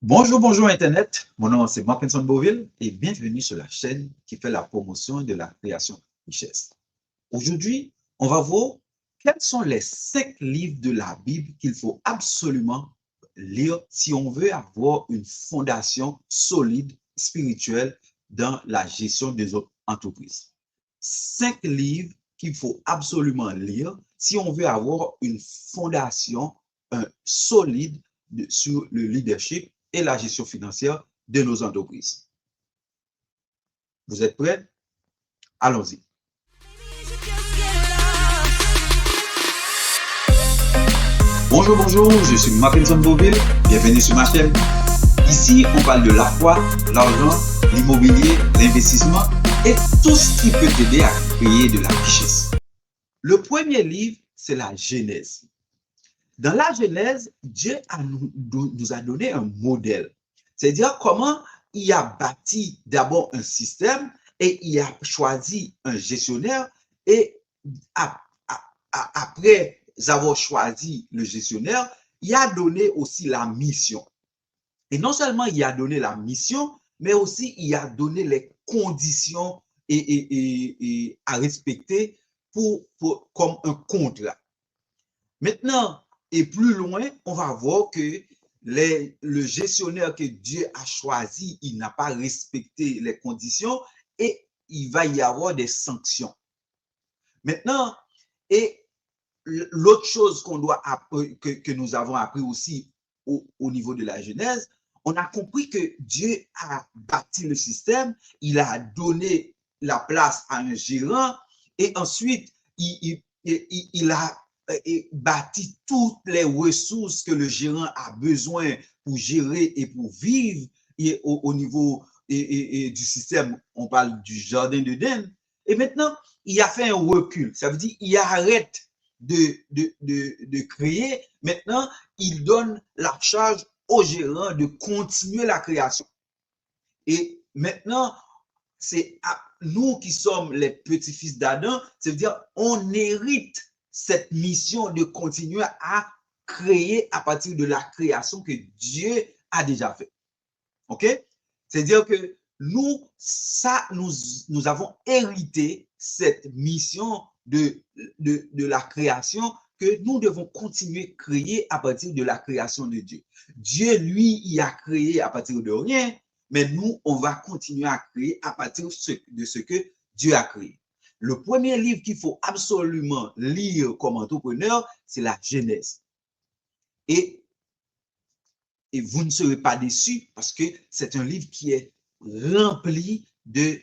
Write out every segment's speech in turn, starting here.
Bonjour, bonjour Internet. Mon nom c'est Markinson Beauville et bienvenue sur la chaîne qui fait la promotion de la création richesse. Aujourd'hui, on va voir quels sont les 5 livres de la Bible qu'il faut absolument lire si on veut avoir une fondation solide, spirituelle dans la gestion des autres entreprises. 5 livres qu'il faut absolument lire si on veut avoir une fondation solide sur le leadership et la gestion financière de nos entreprises. Vous êtes prêts? Allons-y. Bonjour, bonjour, je suis Mackenson Beauville, bienvenue sur ma chaîne. Ici, on parle de la foi, l'argent, l'immobilier, l'investissement et tout ce qui peut t'aider à créer de la richesse. Le premier livre, c'est la Genèse. Dans la Genèse, Dieu nous a donné un modèle, c'est-à-dire comment il a bâti d'abord un système et il a choisi un gestionnaire et après avoir choisi le gestionnaire, il a donné aussi la mission. Et non seulement il a donné la mission, mais aussi il a donné les conditions à respecter comme un contrat. Maintenant, et plus loin, on va voir que le gestionnaire que Dieu a choisi, il n'a pas respecté les conditions et il va y avoir des sanctions. Maintenant, et l'autre chose que nous avons appris aussi au niveau de la Genèse, on a compris que Dieu a bâti le système, il a donné la place à un gérant et ensuite il a bâti toutes les ressources que le gérant a besoin pour gérer et pour vivre et au niveau du système. On parle du jardin d'Éden. Et maintenant, il a fait un recul. Ça veut dire qu'il arrête de créer. Maintenant, il donne la charge au gérant de continuer la création. Et maintenant, c'est nous qui sommes les petits-fils d'Adam, ça veut dire on hérite cette mission de continuer à créer à partir de la création que Dieu a déjà fait. OK? C'est-à-dire que nous avons hérité cette mission de la création que nous devons continuer à créer à partir de la création de Dieu. Dieu, lui, il a créé à partir de rien, mais nous, on va continuer à créer à partir de ce que Dieu a créé. Le premier livre qu'il faut absolument lire comme entrepreneur, c'est la Genèse. Et vous ne serez pas déçus parce que c'est un livre qui est rempli de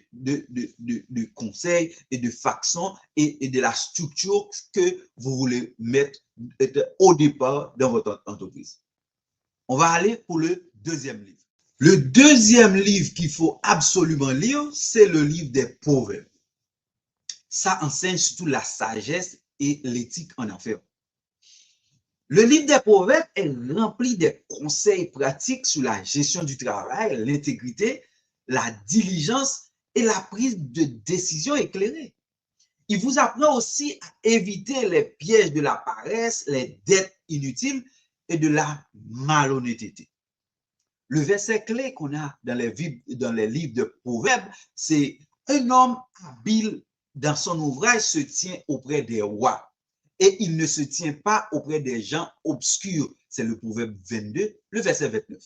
conseils et de façons et de la structure que vous voulez mettre au départ dans votre entreprise. On va aller pour le deuxième livre. Le deuxième livre qu'il faut absolument lire, c'est le livre des Proverbes. Ça enseigne surtout la sagesse et l'éthique en affaires. Le livre des Proverbes est rempli de conseils pratiques sur la gestion du travail, l'intégrité, la diligence et la prise de décision éclairée. Il vous apprend aussi à éviter les pièges de la paresse, les dettes inutiles et de la malhonnêteté. Le verset clé qu'on a dans les livres de Proverbes, c'est « Un homme habile dans son ouvrage se tient auprès des rois. Et il ne se tient pas auprès des gens obscurs. » C'est le Proverbe 22, le verset 29.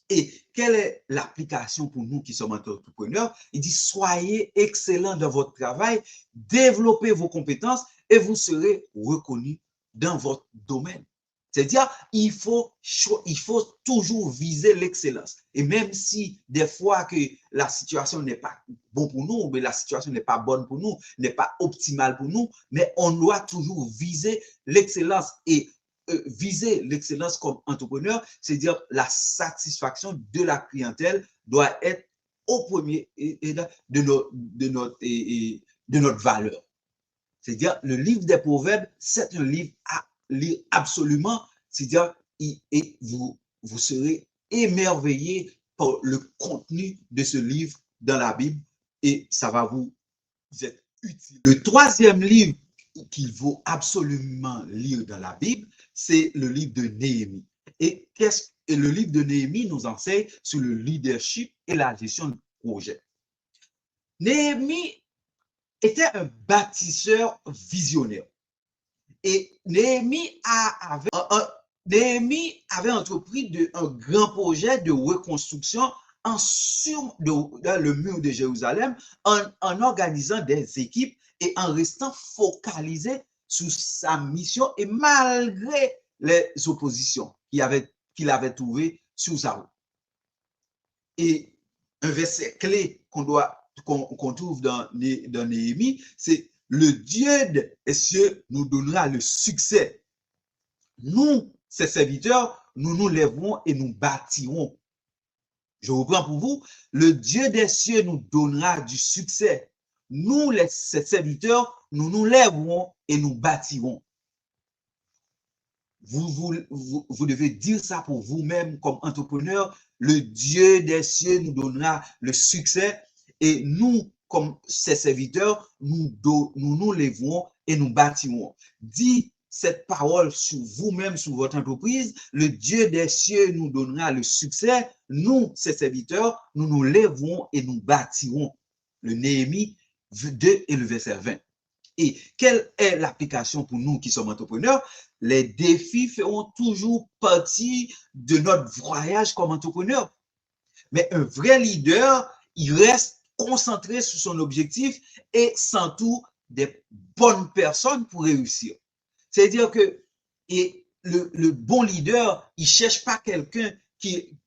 Et quelle est l'application pour nous qui sommes entrepreneurs? Il dit, soyez excellents dans votre travail, développez vos compétences et vous serez reconnus dans votre domaine. C'est-à-dire, il faut toujours viser l'excellence. Et même si des fois que la situation n'est pas bonne pour nous, mais la situation n'est pas bonne pour nous, n'est pas optimale pour nous, mais on doit toujours viser l'excellence. Et viser l'excellence comme entrepreneur, c'est-à-dire la satisfaction de la clientèle doit être au premier de notre valeur. C'est-à-dire, le livre des Proverbes, c'est un livre à lire absolument, c'est-à-dire, et vous serez émerveillé par le contenu de ce livre dans la Bible et ça va vous être utile. Le troisième livre qu'il faut absolument lire dans la Bible, c'est le livre de Néhémie. Et et le livre de Néhémie nous enseigne sur le leadership et la gestion de projet. Néhémie était un bâtisseur visionnaire. Et Néhémie avait entrepris un grand projet de reconstruction dans le mur de Jérusalem en organisant des équipes et en restant focalisé sur sa mission et malgré les oppositions qu'il avait trouvées sur sa route. Et un verset clé qu'on trouve dans Néhémie, c'est le Dieu des cieux nous donnera le succès. Nous, ses serviteurs, nous nous lèverons et nous bâtirons. Je reprends pour vous, le Dieu des cieux nous donnera du succès. Nous, ses serviteurs, nous nous lèverons et nous bâtirons. Vous devez dire ça pour vous-même comme entrepreneur. Le Dieu des cieux nous donnera le succès et nous, comme ses serviteurs, nous nous lèverons et nous bâtirons. Dis cette parole sur vous-même, sur votre entreprise. Le Dieu des cieux nous donnera le succès. Nous, ses serviteurs, nous nous lèverons et nous bâtirons. Le Néhémie 2 et le verset 20. Et quelle est l'application pour nous qui sommes entrepreneurs? Les défis feront toujours partie de notre voyage comme entrepreneur. Mais un vrai leader, il reste concentré sur son objectif et s'entoure des bonnes personnes pour réussir. C'est-à-dire que le bon leader, il ne cherche pas quelqu'un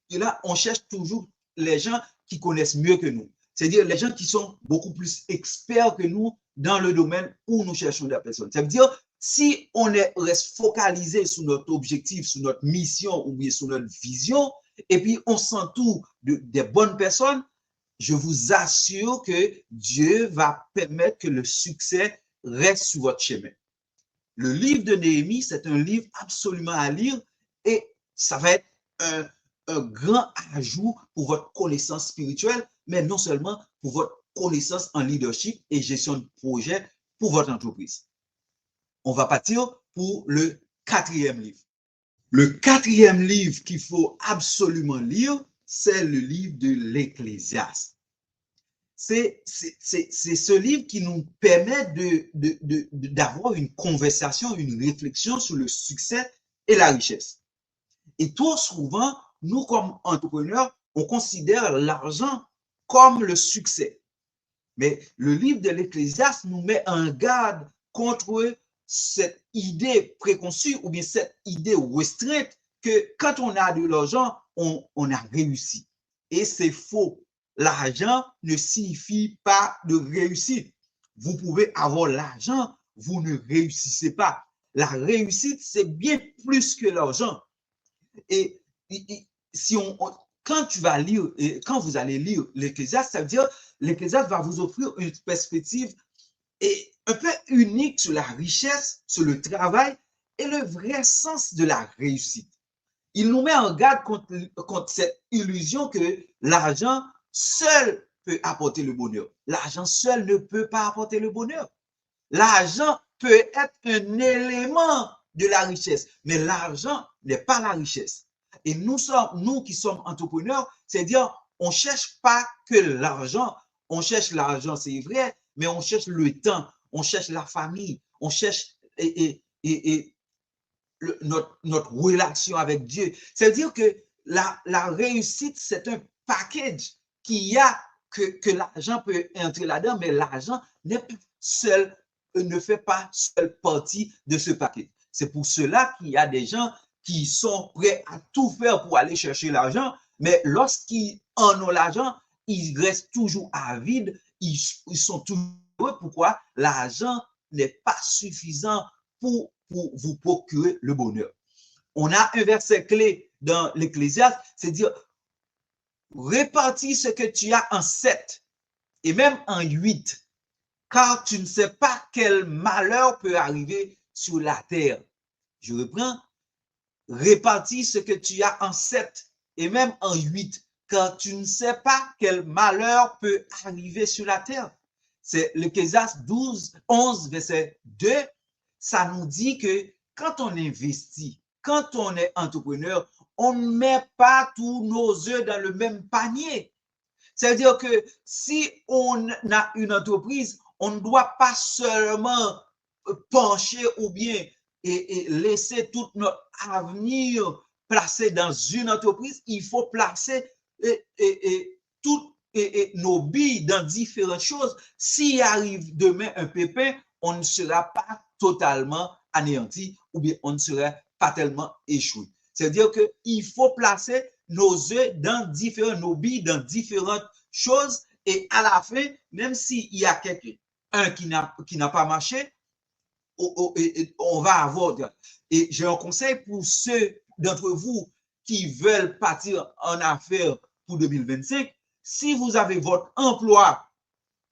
là, on cherche toujours les gens qui connaissent mieux que nous. C'est-à-dire les gens qui sont beaucoup plus experts que nous dans le domaine où nous cherchons des personnes. Ça veut dire, si on reste focalisé sur notre objectif, sur notre mission ou bien sur notre vision, et puis on s'entoure des bonnes personnes, je vous assure que Dieu va permettre que le succès reste sur votre chemin. Le livre de Néhémie, c'est un livre absolument à lire et ça va être un grand ajout pour votre connaissance spirituelle, mais non seulement pour votre connaissance en leadership et gestion de projet pour votre entreprise. On va partir pour le 4e livre. Le 4e livre qu'il faut absolument lire, c'est le livre de l'Ecclésiaste. C'est ce livre qui nous permet d'avoir une conversation, une réflexion sur le succès et la richesse. Et trop souvent, nous, comme entrepreneurs, on considère l'argent comme le succès. Mais le livre de l'Ecclésiaste nous met en garde contre cette idée préconçue ou bien cette idée restreinte que quand on a de l'argent, on a réussi. Et c'est faux. L'argent ne signifie pas de réussite. Vous pouvez avoir l'argent, vous ne réussissez pas. La réussite, c'est bien plus que l'argent. Et si quand vous allez lire l'Ecclésiaste, ça veut dire l'Ecclésiaste va vous offrir une perspective un peu unique sur la richesse, sur le travail et le vrai sens de la réussite. Il nous met en garde contre cette illusion que l'argent seul peut apporter le bonheur. L'argent seul ne peut pas apporter le bonheur. L'argent peut être un élément de la richesse, mais l'argent n'est pas la richesse. Et nous qui sommes entrepreneurs, c'est-à-dire, on ne cherche pas que l'argent, on cherche l'argent, c'est vrai, mais on cherche le temps, on cherche la famille, on cherche notre relation avec Dieu. C'est-à-dire que la réussite, c'est un package que l'argent peut entrer là-dedans, mais l'argent ne fait pas seule partie de ce paquet. C'est pour cela qu'il y a des gens qui sont prêts à tout faire pour aller chercher l'argent, mais lorsqu'ils en ont l'argent, ils restent toujours avides, ils sont toujours heureux. Pourquoi? L'argent n'est pas suffisant pour vous procurer le bonheur. On a un verset clé dans l'Ecclésiaste, c'est dire répartis ce que tu as en 7 et même en 8, car tu ne sais pas quel malheur peut arriver sur la terre. Je reprends, répartis ce que tu as en 7 et même en 8, car tu ne sais pas quel malheur peut arriver sur la terre. C'est l'Ecclésiaste 11, verset 2, ça nous dit que quand on investit, quand on est entrepreneur, on ne met pas tous nos œufs dans le même panier. C'est-à-dire que si on a une entreprise, on ne doit pas seulement pencher ou bien et laisser tout notre avenir placé dans une entreprise. Il faut placer toutes nos billes dans différentes choses. S'il arrive demain un pépin, on ne sera pas totalement anéanti ou bien on ne sera pas tellement échoué. C'est-à-dire qu'il faut placer nos œufs dans différents, nos billes dans différentes choses et à la fin, même s'il y a quelqu'un qui n'a pas marché, on va avoir. Et j'ai un conseil pour ceux d'entre vous qui veulent partir en affaires pour 2025. Si vous avez votre emploi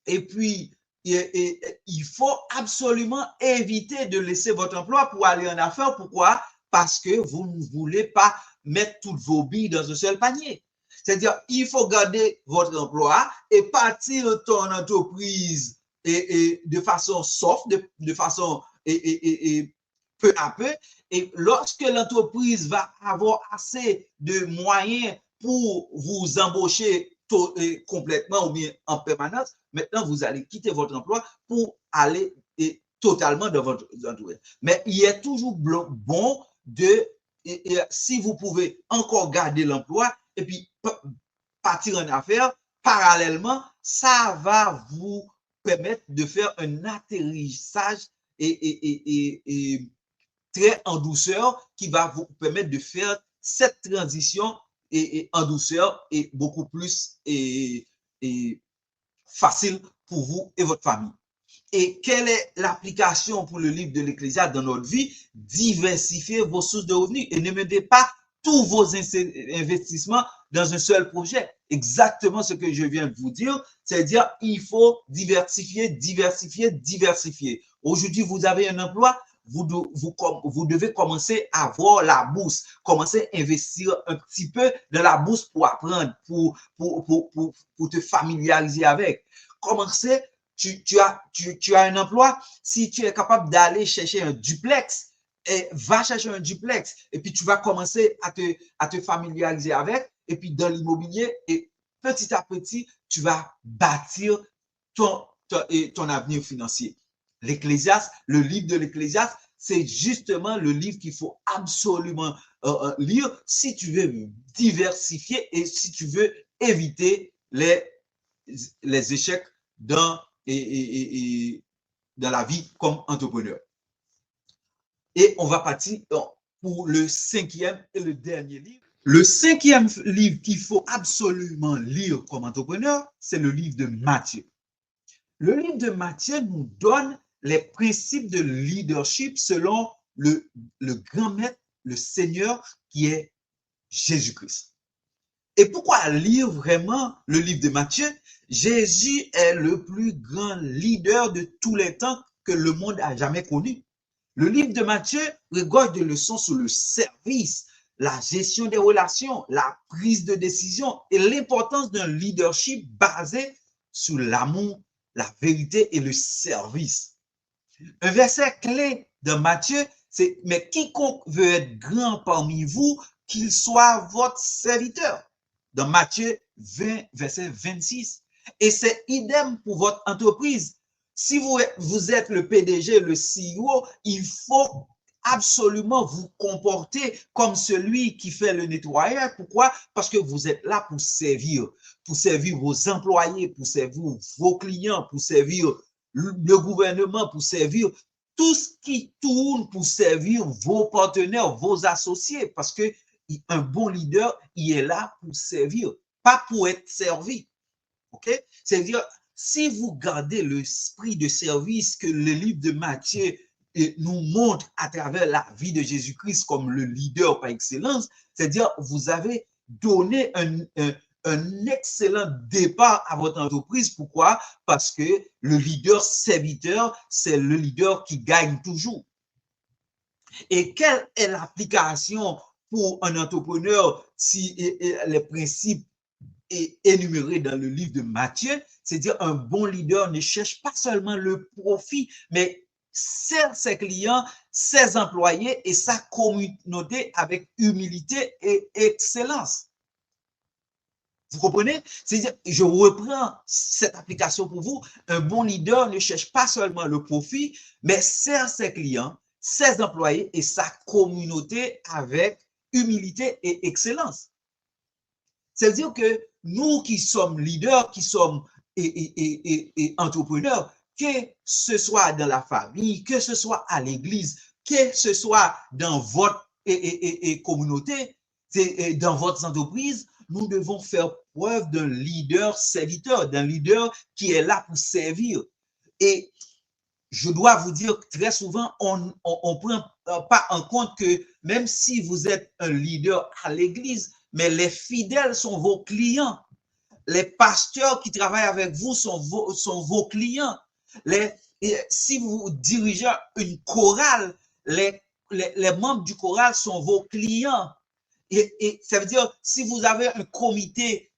et puis il faut absolument éviter de laisser votre emploi pour aller en affaires. Pourquoi? Parce que vous ne voulez pas mettre toutes vos billes dans un seul panier. C'est-à-dire, il faut garder votre emploi et partir ton entreprise de façon soft, de façon peu à peu. Et lorsque l'entreprise va avoir assez de moyens pour vous embaucher complètement ou bien en permanence, maintenant vous allez quitter votre emploi pour aller totalement dans votre entreprise. Mais il est toujours bon de, si vous pouvez encore garder l'emploi et puis partir en affaires, parallèlement, ça va vous permettre de faire un atterrissage et très en douceur qui va vous permettre de faire cette transition en douceur et beaucoup plus facile pour vous et votre famille. Et quelle est l'application pour le livre de l'Ecclésiaste dans notre vie? Diversifiez vos sources de revenus et ne mettez pas tous vos investissements dans un seul projet. Exactement ce que je viens de vous dire, c'est-à-dire il faut diversifier, diversifier, diversifier. Aujourd'hui, vous avez un emploi, vous devez commencer à voir la bourse, commencer à investir un petit peu dans la bourse pour apprendre, pour te familiariser avec. Commencez, tu as un emploi, si tu es capable d'aller chercher un duplex, va chercher un duplex et puis tu vas commencer à te familiariser avec et puis dans l'immobilier et petit à petit, tu vas bâtir ton avenir financier. L'Ecclésiaste, le livre de l'Ecclésiaste, c'est justement le livre qu'il faut absolument lire si tu veux diversifier et si tu veux éviter les échecs dans la vie comme entrepreneur. Et on va partir pour le cinquième et le dernier livre. Le cinquième livre qu'il faut absolument lire comme entrepreneur, c'est le livre de Matthieu. Le livre de Matthieu nous donne les principes de leadership selon le grand maître, le Seigneur qui est Jésus-Christ. Et pourquoi lire vraiment le livre de Matthieu? Jésus est le plus grand leader de tous les temps que le monde a jamais connu. Le livre de Matthieu regorge de leçons sur le service, la gestion des relations, la prise de décision et l'importance d'un leadership basé sur l'amour, la vérité et le service. Un verset clé de Matthieu, c'est « Mais quiconque veut être grand parmi vous, qu'il soit votre serviteur ». Dans Matthieu 20, verset 26. Et c'est idem pour votre entreprise. Si vous êtes le PDG, le CEO, il faut absolument vous comporter comme celui qui fait le nettoyage. Pourquoi? Parce que vous êtes là pour servir vos employés, pour servir vos clients, pour servir le gouvernement, pour servir tout ce qui tourne, pour servir vos partenaires, vos associés, parce que un bon leader, il est là pour servir, pas pour être servi. OK? C'est-à-dire, si vous gardez l'esprit de service que le livre de Matthieu nous montre à travers la vie de Jésus-Christ comme le leader par excellence, c'est-à-dire, vous avez donné un excellent départ à votre entreprise. Pourquoi? Parce que le leader serviteur, c'est le leader qui gagne toujours. Et quelle est l'application pour un entrepreneur si les principes énumérés dans le livre de Matthieu? C'est-à-dire un bon leader ne cherche pas seulement le profit, mais sert ses clients, ses employés et sa communauté avec humilité et excellence. Vous comprenez? C'est-à-dire, je reprends cette application pour vous. Un bon leader ne cherche pas seulement le profit, mais sert ses clients, ses employés et sa communauté avec humilité et excellence. C'est-à-dire que nous qui sommes leaders, qui sommes et entrepreneurs, que ce soit dans la famille, que ce soit à l'église, que ce soit dans votre communauté, dans votre entreprise, nous devons faire preuve d'un leader serviteur, d'un leader qui est là pour servir. Et je dois vous dire que très souvent, on ne prend pas en compte que même si vous êtes un leader à l'église, mais les fidèles sont vos clients. Les pasteurs qui travaillent avec vous sont vos clients. Si vous dirigez une chorale, les membres du chorale sont vos clients. Et ça veut dire, si vous avez un comité,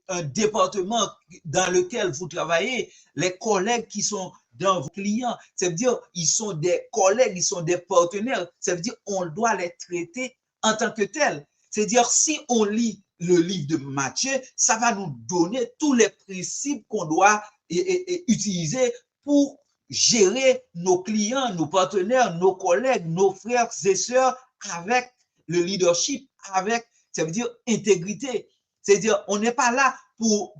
un département dans lequel vous travaillez, les collègues qui sont dans vos clients, ça veut dire, ils sont des collègues, ils sont des partenaires. Ça veut dire, on doit les traiter en tant que tels. C'est-à-dire, si on lit le livre de Matthieu, ça va nous donner tous les principes qu'on doit utiliser pour gérer nos clients, nos partenaires, nos collègues, nos frères et sœurs avec le leadership, avec, ça veut dire intégrité. C'est-à-dire, on n'est pas là pour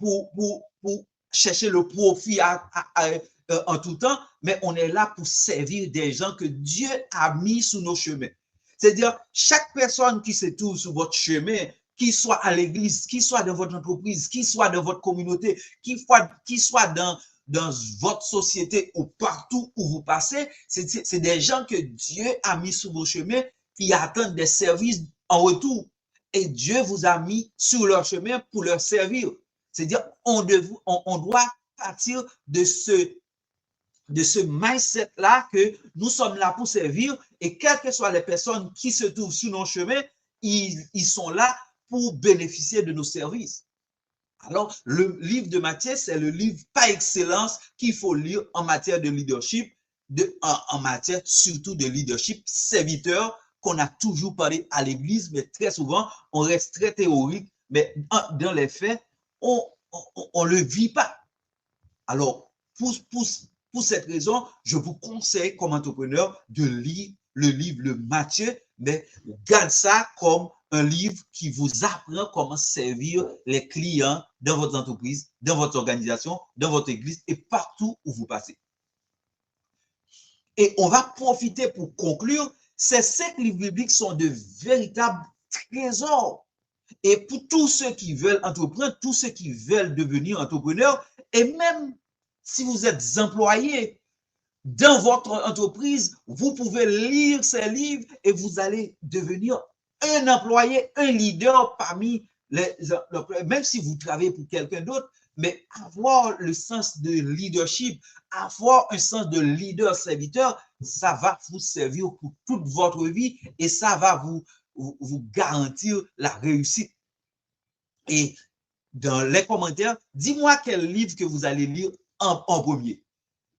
chercher le profit en tout temps, mais on est là pour servir des gens que Dieu a mis sur nos chemins. C'est-à-dire, chaque personne qui se trouve sur votre chemin, qu'il soit à l'église, qu'il soit dans votre entreprise, qu'il soit dans votre communauté, qu'il soit dans votre société ou partout où vous passez, c'est des gens que Dieu a mis sur vos chemins qui attendent des services en retour. Et Dieu vous a mis sur leur chemin pour leur servir. C'est-à-dire, on doit partir de ce mindset-là que nous sommes là pour servir et quelles que soient les personnes qui se trouvent sur nos chemins, ils sont là pour bénéficier de nos services. Alors, le livre de Matthieu, c'est le livre par excellence qu'il faut lire en matière de leadership, en matière surtout de leadership serviteur, qu'on a toujours parlé à l'église, mais très souvent, on reste très théorique, mais dans les faits, on le vit pas. Alors, pour cette raison, je vous conseille comme entrepreneur de lire le livre de Matthieu, mais garde ça comme un livre qui vous apprend comment servir les clients dans votre entreprise, dans votre organisation, dans votre église et partout où vous passez. Et on va profiter pour conclure, ces 5 livres bibliques sont de véritables trésors. Et pour tous ceux qui veulent entreprendre, tous ceux qui veulent devenir entrepreneurs, et même si vous êtes employé dans votre entreprise, vous pouvez lire ces livres et vous allez devenir un employé, un leader parmi les employés, même si vous travaillez pour quelqu'un d'autre, mais avoir le sens de leadership, avoir un sens de leader serviteur, ça va vous servir pour toute votre vie et ça va vous garantir la réussite. Et dans les commentaires, dis-moi quel livre que vous allez lire en premier.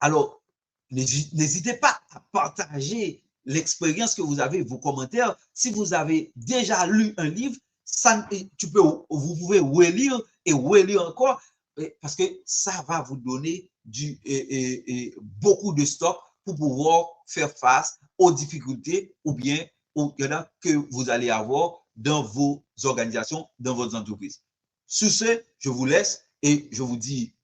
Alors, n'hésitez pas à partager l'expérience que vous avez, vos commentaires. Si vous avez déjà lu un livre, vous pouvez relire et relire encore parce que ça va vous donner beaucoup de stock pour pouvoir faire face aux difficultés ou bien il y en a que vous allez avoir dans vos organisations, dans vos entreprises. Sur ce, je vous laisse et je vous dis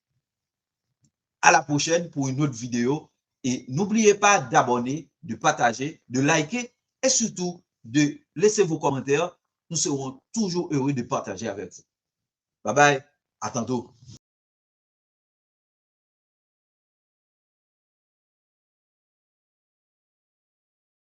à la prochaine pour une autre vidéo. Et n'oubliez pas d'abonner, de partager, de liker et surtout de laisser vos commentaires. Nous serons toujours heureux de partager avec vous. Bye bye, à tantôt.